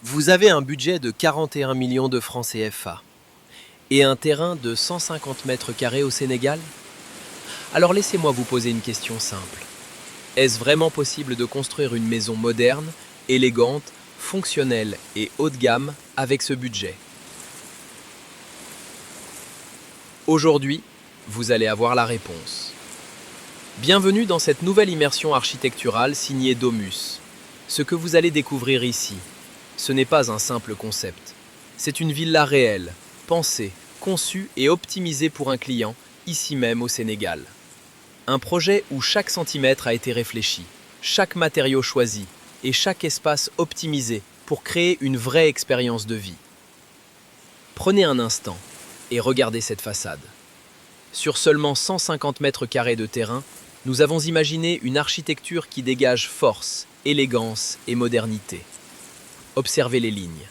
Vous avez un budget de 41 millions de francs CFA et un terrain de 150 mètres carrés au Sénégal? Alors laissez-moi vous poser une question simple. Est-ce vraiment possible de construire une maison moderne, élégante, fonctionnelle et haut de gamme avec ce budget? Aujourd'hui, vous allez avoir la réponse. Bienvenue dans cette nouvelle immersion architecturale signée Domus. Ce que vous allez découvrir ici, ce n'est pas un simple concept. C'est une villa réelle, pensée, conçue et optimisée pour un client, ici même au Sénégal. Un projet où chaque centimètre a été réfléchi, chaque matériau choisi et chaque espace optimisé pour créer une vraie expérience de vie. Prenez un instant et regardez cette façade. Sur seulement 150 mètres carrés de terrain, nous avons imaginé une architecture qui dégage force, élégance et modernité. Observez les lignes.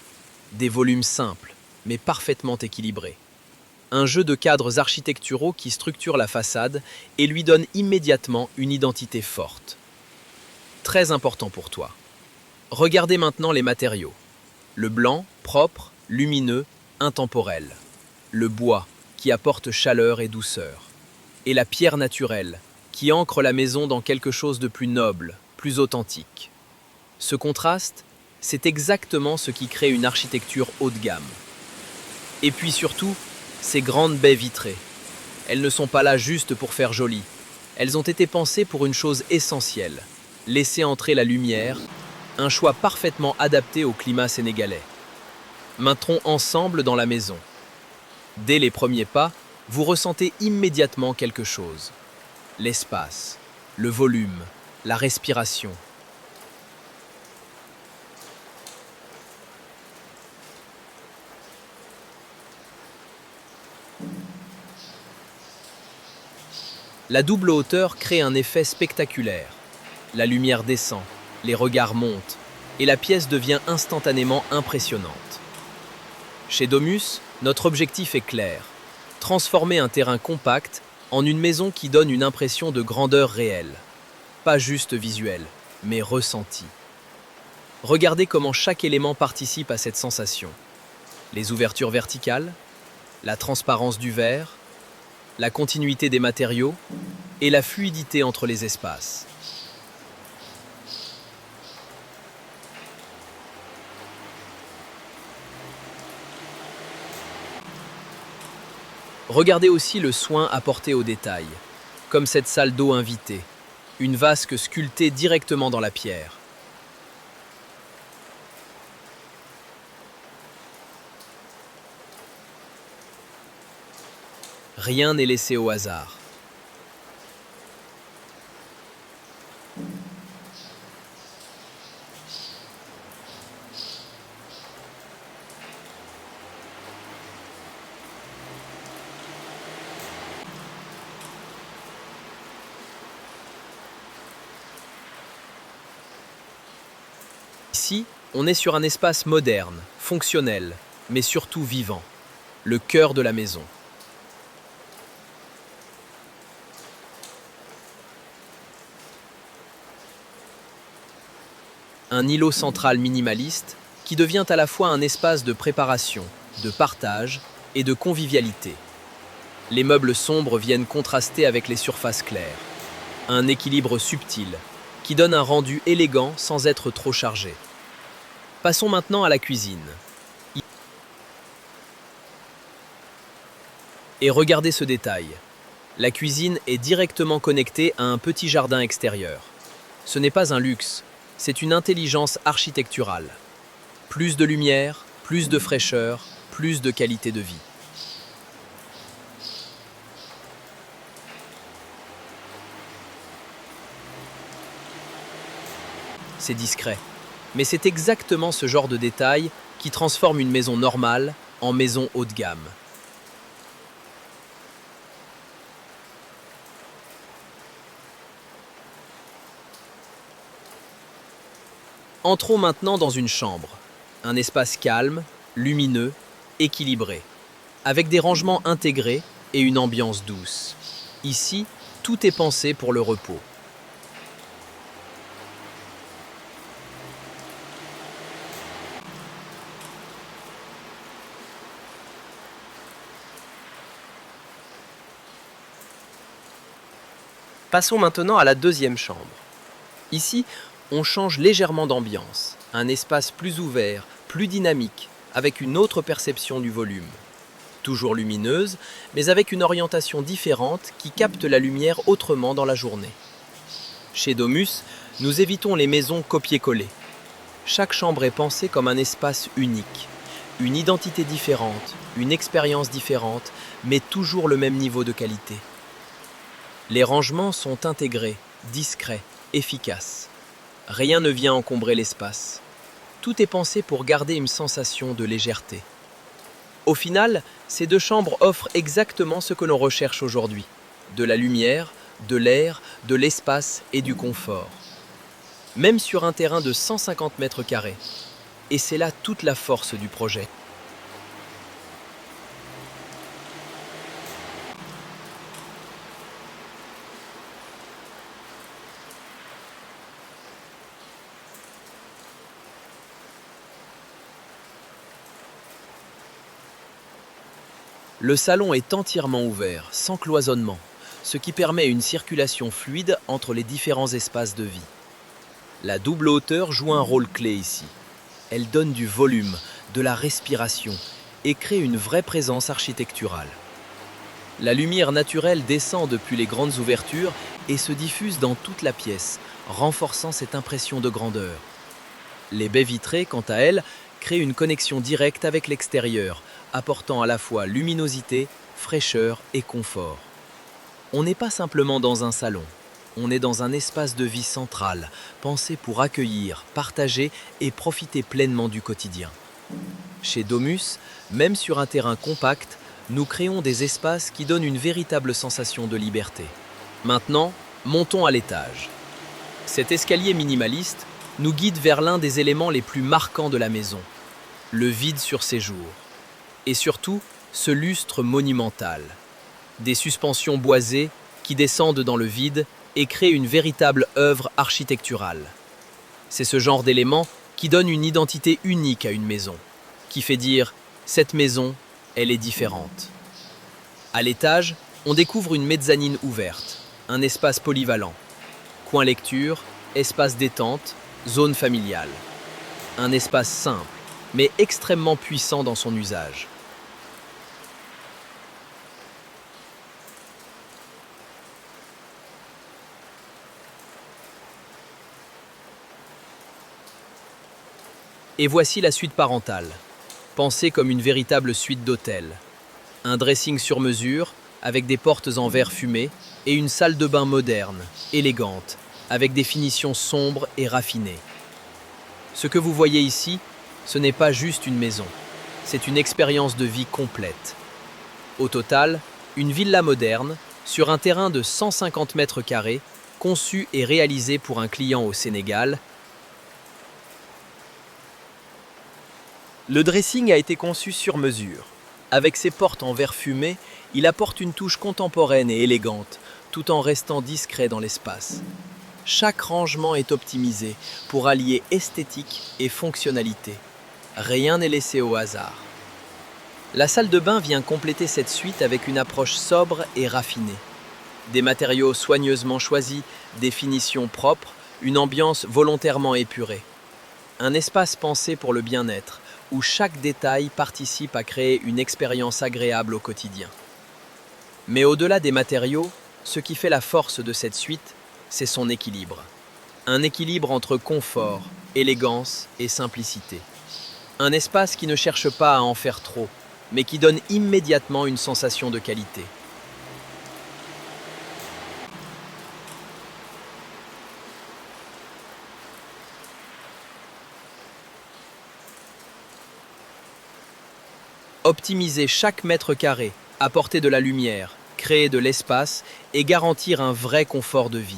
Des volumes simples, mais parfaitement équilibrés. Un jeu de cadres architecturaux qui structure la façade et lui donne immédiatement une identité forte. Très important pour toi. Regardez maintenant les matériaux. Le blanc, propre, lumineux, intemporel. Le bois, qui apporte chaleur et douceur. Et la pierre naturelle, qui ancre la maison dans quelque chose de plus noble, plus authentique. Ce contraste, c'est exactement ce qui crée une architecture haut de gamme. Et puis surtout, ces grandes baies vitrées. Elles ne sont pas là juste pour faire joli. Elles ont été pensées pour une chose essentielle, laisser entrer la lumière, un choix parfaitement adapté au climat sénégalais. Maintenons ensemble dans la maison. Dès les premiers pas, vous ressentez immédiatement quelque chose. L'espace, le volume, la respiration. La double hauteur crée un effet spectaculaire. La lumière descend, les regards montent, et la pièce devient instantanément impressionnante. Chez Domus, notre objectif est clair. Transformer un terrain compact en une maison qui donne une impression de grandeur réelle. Pas juste visuelle, mais ressentie. Regardez comment chaque élément participe à cette sensation. Les ouvertures verticales, la transparence du verre, la continuité des matériaux et la fluidité entre les espaces. Regardez aussi le soin apporté aux détails, comme cette salle d'eau invitée, une vasque sculptée directement dans la pierre. Rien n'est laissé au hasard. Ici, on est sur un espace moderne, fonctionnel, mais surtout vivant, le cœur de la maison. Un îlot central minimaliste qui devient à la fois un espace de préparation, de partage et de convivialité. Les meubles sombres viennent contraster avec les surfaces claires. Un équilibre subtil qui donne un rendu élégant sans être trop chargé. Passons maintenant à la cuisine. Et regardez ce détail. La cuisine est directement connectée à un petit jardin extérieur. Ce n'est pas un luxe, c'est une intelligence architecturale. Plus de lumière, plus de fraîcheur, plus de qualité de vie. C'est discret, mais c'est exactement ce genre de détail qui transforme une maison normale en maison haut de gamme. Entrons maintenant dans une chambre, un espace calme, lumineux, équilibré, avec des rangements intégrés et une ambiance douce. Ici, tout est pensé pour le repos. Passons maintenant à la deuxième chambre. Ici, on change légèrement d'ambiance, un espace plus ouvert, plus dynamique, avec une autre perception du volume. Toujours lumineuse, mais avec une orientation différente qui capte la lumière autrement dans la journée. Chez Domus, nous évitons les maisons copier-coller. Chaque chambre est pensée comme un espace unique, une identité différente, une expérience différente, mais toujours le même niveau de qualité. Les rangements sont intégrés, discrets, efficaces. Rien ne vient encombrer l'espace. Tout est pensé pour garder une sensation de légèreté. Au final, ces deux chambres offrent exactement ce que l'on recherche aujourd'hui. De la lumière, de l'air, de l'espace et du confort. Même sur un terrain de 150 mètres carrés. Et c'est là toute la force du projet. Le salon est entièrement ouvert, sans cloisonnement, ce qui permet une circulation fluide entre les différents espaces de vie. La double hauteur joue un rôle clé ici. Elle donne du volume, de la respiration et crée une vraie présence architecturale. La lumière naturelle descend depuis les grandes ouvertures et se diffuse dans toute la pièce, renforçant cette impression de grandeur. Les baies vitrées, quant à elles, créent une connexion directe avec l'extérieur, apportant à la fois luminosité, fraîcheur et confort. On n'est pas simplement dans un salon, on est dans un espace de vie central, pensé pour accueillir, partager et profiter pleinement du quotidien. Chez Domus, même sur un terrain compact, nous créons des espaces qui donnent une véritable sensation de liberté. Maintenant, montons à l'étage. Cet escalier minimaliste nous guide vers l'un des éléments les plus marquants de la maison, le vide sur séjour. Et surtout, ce lustre monumental. Des suspensions boisées qui descendent dans le vide et créent une véritable œuvre architecturale. C'est ce genre d'élément qui donne une identité unique à une maison, qui fait dire « cette maison, elle est différente ». À l'étage, on découvre une mezzanine ouverte, un espace polyvalent. Coin lecture, espace détente, zone familiale. Un espace simple, mais extrêmement puissant dans son usage. Et voici la suite parentale, pensée comme une véritable suite d'hôtels. Un dressing sur mesure, avec des portes en verre fumé, et une salle de bain moderne, élégante, avec des finitions sombres et raffinées. Ce que vous voyez ici, ce n'est pas juste une maison, c'est une expérience de vie complète. Au total, une villa moderne, sur un terrain de 150 mètres carrés, conçue et réalisée pour un client au Sénégal. Le dressing a été conçu sur mesure. Avec ses portes en verre fumé, il apporte une touche contemporaine et élégante, tout en restant discret dans l'espace. Chaque rangement est optimisé pour allier esthétique et fonctionnalité. Rien n'est laissé au hasard. La salle de bain vient compléter cette suite avec une approche sobre et raffinée. Des matériaux soigneusement choisis, des finitions propres, une ambiance volontairement épurée. Un espace pensé pour le bien-être, où chaque détail participe à créer une expérience agréable au quotidien. Mais au-delà des matériaux, ce qui fait la force de cette suite, c'est son équilibre. Un équilibre entre confort, élégance et simplicité. Un espace qui ne cherche pas à en faire trop, mais qui donne immédiatement une sensation de qualité. Optimiser chaque mètre carré, apporter de la lumière, créer de l'espace et garantir un vrai confort de vie.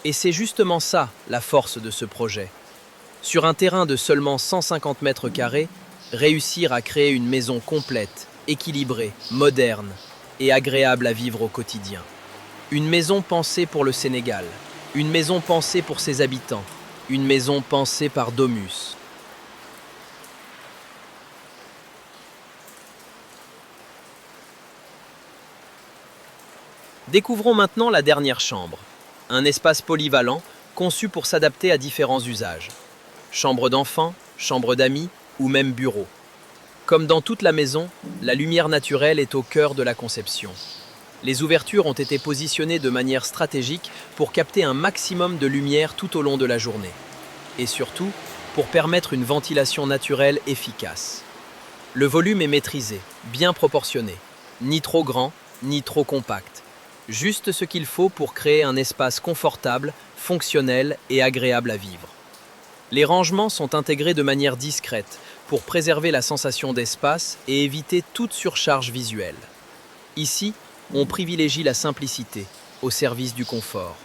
Et c'est justement ça, la force de ce projet. Sur un terrain de seulement 150 mètres carrés, réussir à créer une maison complète, équilibrée, moderne et agréable à vivre au quotidien. Une maison pensée pour le Sénégal, une maison pensée pour ses habitants, une maison pensée par Domus. Découvrons maintenant la dernière chambre, un espace polyvalent conçu pour s'adapter à différents usages. Chambre d'enfants, chambre d'amis ou même bureau. Comme dans toute la maison, la lumière naturelle est au cœur de la conception. Les ouvertures ont été positionnées de manière stratégique pour capter un maximum de lumière tout au long de la journée. Et surtout, pour permettre une ventilation naturelle efficace. Le volume est maîtrisé, bien proportionné, ni trop grand, ni trop compact. Juste ce qu'il faut pour créer un espace confortable, fonctionnel et agréable à vivre. Les rangements sont intégrés de manière discrète pour préserver la sensation d'espace et éviter toute surcharge visuelle. Ici, on privilégie la simplicité au service du confort.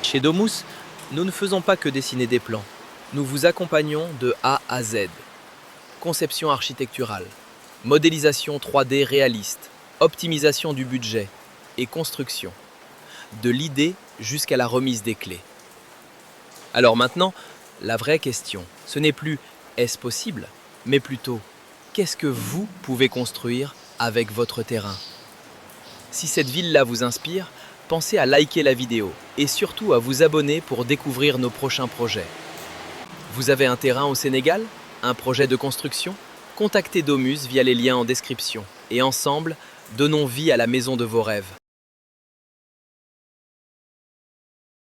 Chez Domus, nous ne faisons pas que dessiner des plans. Nous vous accompagnons de A à Z. Conception architecturale, modélisation 3D réaliste, optimisation du budget et construction. De l'idée jusqu'à la remise des clés. Alors maintenant, la vraie question, ce n'est plus est-ce possible, mais plutôt qu'est-ce que vous pouvez construire avec votre terrain. Si cette ville-là vous inspire, pensez à liker la vidéo et surtout à vous abonner pour découvrir nos prochains projets. Vous avez un terrain au Sénégal? Un projet de construction? Contactez Domus via les liens en description et ensemble, donnons vie à la maison de vos rêves.